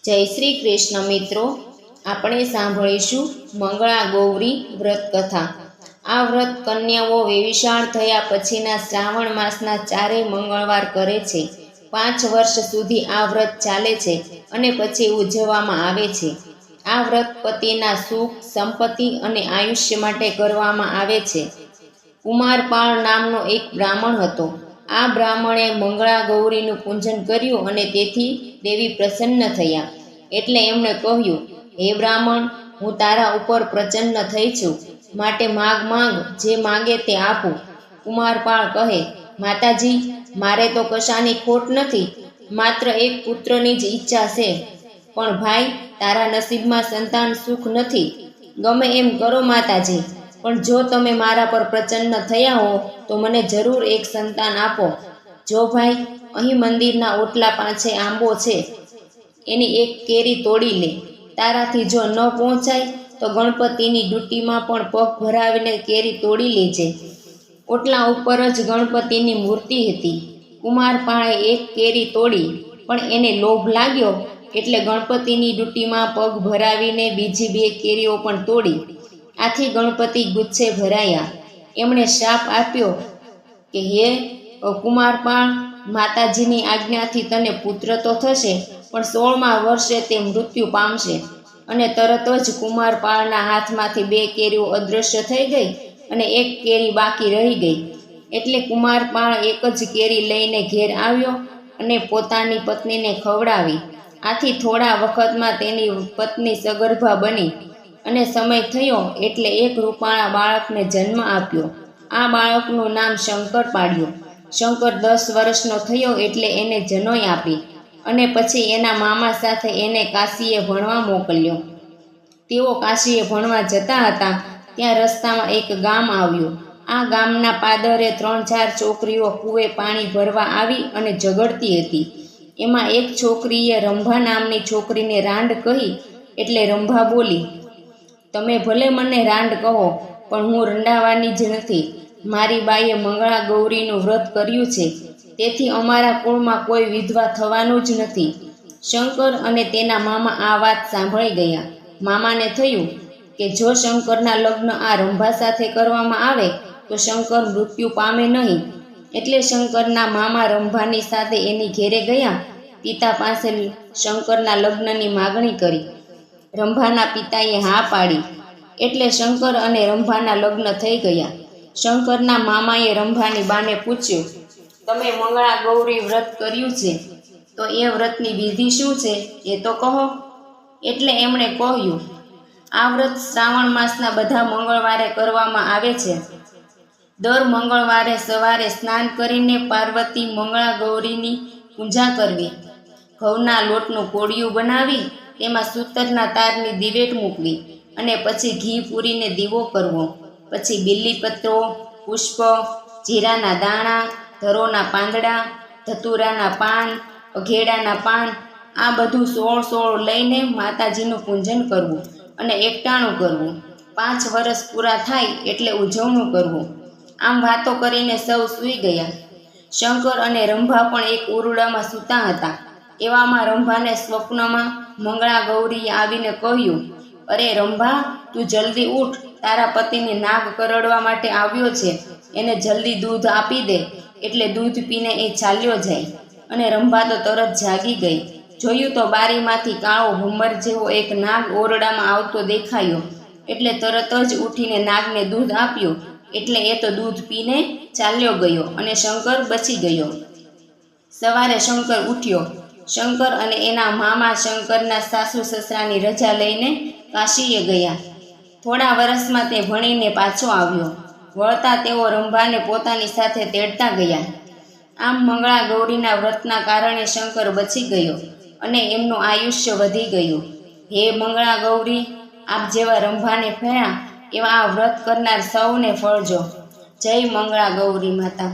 જય શ્રી કૃષ્ણ મિત્રો, આપણે સાંભળીશું મંગળા ગૌરી વ્રત કથા। આ વ્રત કન્યાઓ વેવિશાળ થયા પછીના શ્રાવણ માસના 4 મંગળવાર કરે છે। 5 વર્ષ સુધી આ વ્રત ચાલે છે અને પછી ઉજવવામાં આવે છે। આ વ્રત પતિના સુખ, સંપત્તિ અને આયુષ્ય માટે કરવામાં આવે છે। કુમારપાળ નામનો એક બ્રાહ્મણ હતો। આ બ્રાહ્મણે મંગળા ગૌરીનું પૂજન કર્યું અને તેથી દેવી પ્રસન્ન થયા। એટલે એમણે કહ્યું, હે બ્રાહ્મણ, હું તારા ઉપર પ્રસન્ન થઈ છું, માટે માંગ, જે માંગે તે આપું। કુમારપાળ કહે, માતાજી, મારે તો કશાની ખોટ નથી, માત્ર એક પુત્રની જ ઈચ્છા છે। પણ ભાઈ, તારા નસીબમાં સંતાન સુખ નથી। ગમે એમ કરો માતાજી, પણ જો તમે મારા પર પ્રસન્ન થયા હો તો મને જરૂર એક સંતાન આપો। જો ભાઈ, અહીં મંદિરના ઓટલા પાસે આંબો છે, એની એક કેરી તોડી લે। તારાથી જો ન પહોંચાય તો ગણપતિની ડૂટીમાં પણ પગ ભરાવીને કેરી તોડી લેજે। ઓટલા ઉપર જ ગણપતિની મૂર્તિ હતી। કુમારપાળે એક કેરી તોડી, પણ એને લોભ લાગ્યો એટલે ગણપતિની ડૂટીમાં પગ ભરાવીને બીજી 2 કેરીઓ પણ તોડી। આથી ગણપતિ ગુસ્સે ભરાયા। એમણે શાપ આપ્યો કે હે કુમારપાળ, માતાજીની આજ્ઞાથી તને પુત્ર તો થશે, પણ 16મા વર્ષે તે મૃત્યુ પામશે। અને તરત જ કુમારપાળના હાથમાંથી 2 કેરીઓ અદૃશ્ય થઈ ગઈ અને 1 કેરી બાકી રહી ગઈ। એટલે કુમારપાળ એક જ કેરી લઈને ઘેર આવ્યો અને પોતાની પત્નીને ખવડાવી। આથી થોડા વખતમાં તેની પત્ની સગર્ભા બની અને સમય થયો એટલે એક રૂપાળા બાળકને જન્મ આપ્યો। આ બાળકનું નામ શંકર પાડ્યું। શંકર 10 વર્ષનો થયો એટલે એને જનોઈ આપી અને પછી એના મામા સાથે એને કાશીએ ભણવા મોકલ્યો। તેઓ કાશીએ ભણવા જતા હતા ત્યાં રસ્તામાં એક ગામ આવ્યું। આ ગામના પાદરે 3-4 છોકરીઓ કૂએ પાણી ભરવા આવી અને ઝઘડતી હતી। એમાં એક છોકરીએ રંભા નામની છોકરીને રાંડ કહી એટલે રંભા બોલી, તમે ભલે મને રાંડ કહો, પણ હું રંડાવાની જ નથી। મારી બાઈએ મંગળા ગૌરીનું વ્રત કર્યું છે, તેથી અમારા કુળમાં કોઈ વિધવા થવાનું જ નથી। શંકર અને તેના મામા આ વાત સાંભળી ગયા। મામાને થયું કે જો શંકરના લગ્ન આ રંભા સાથે કરવામાં આવે તો શંકર મૃત્યુ પામે નહીં। એટલે શંકરના મામા રંભાની સાથે એની ઘેરે ગયા। પિતા પાસે શંકરના લગ્નની માગણી કરી। રંભાના પિતાએ હા પાડી, એટલે શંકર અને રંભાના લગ્ન થઈ ગયા। શંકરના મામાએ રંભાની બાને પૂછ્યું, તમે મંગળા ગૌરી વ્રત કર્યું છે, તો એ વ્રતની વિધિ શું છે એ તો કહો। એટલે એમણે કહ્યું, આ વ્રત શ્રાવણ માસના બધા મંગળવારે કરવામાં આવે છે। દર મંગળવારે સવારે સ્નાન કરીને પાર્વતી મંગળા ગૌરીની પૂજા કરવી। ઘઉંના લોટનું કોળિયું બનાવી તેમાં સૂતરના તારની દિવેટ મૂકવી અને પછી ઘી પૂરીને દીવો કરવો। પછી બીલીપત્રો, પુષ્પ, જીરાના દાણા, ધરોના પાંદડા, ધતુરાના પાન, અઘેડાના પાન, આ બધું 16 લઈને માતાજીનું પૂજન કરવું અને એકટાણું કરવું। 5 વર્ષ પૂરા થાય એટલે ઉજવણું કરવું। આમ વાતો કરીને સૌ સૂઈ ગયા। શંકર અને રંભા પણ એક ઓરડામાં સૂતા હતા। એવામાં રંભાને સ્વપ્નમાં મંગળા ગૌરીએ આવીને કહ્યું, અરે રંભા, તું જલ્દી ઉઠ, તારા પતિને નાગ કરડવા માટે આવ્યો છે, એને જલ્દી દૂધ આપી દે। એટલે દૂધ પીને એ ચાલ્યો જાય અને રંભા તો તરત જાગી ગઈ। જોયું તો બારીમાંથી કાળો ભમર જેવો એક નાગ ઓરડામાં આવતો દેખાયો। એટલે તરત જ ઉઠીને નાગને દૂધ આપ્યું। એટલે એ તો દૂધ પીને ચાલ્યો ગયો અને શંકર બચી ગયો। સવારે શંકર ઉઠ્યો। શંકર અને એના મામા શંકરના સાસુ સસરાની રજા લઈને કાશીએ ગયા। થોડા વર્ષમાં તે ભણીને પાછો આવ્યો। વળતા તેઓ રંભાને પોતાની સાથે તેડતા ગયા। આમ મંગળા ગૌરીના વ્રતના કારણે શંકર બચી ગયો અને એમનું આયુષ્ય વધી ગયું। હે મંગળા ગૌરી, આપ જેવા રંભાને ફળ્યા એવા આ વ્રત કરનાર સૌને ફળજો। જય મંગળા ગૌરી માતા।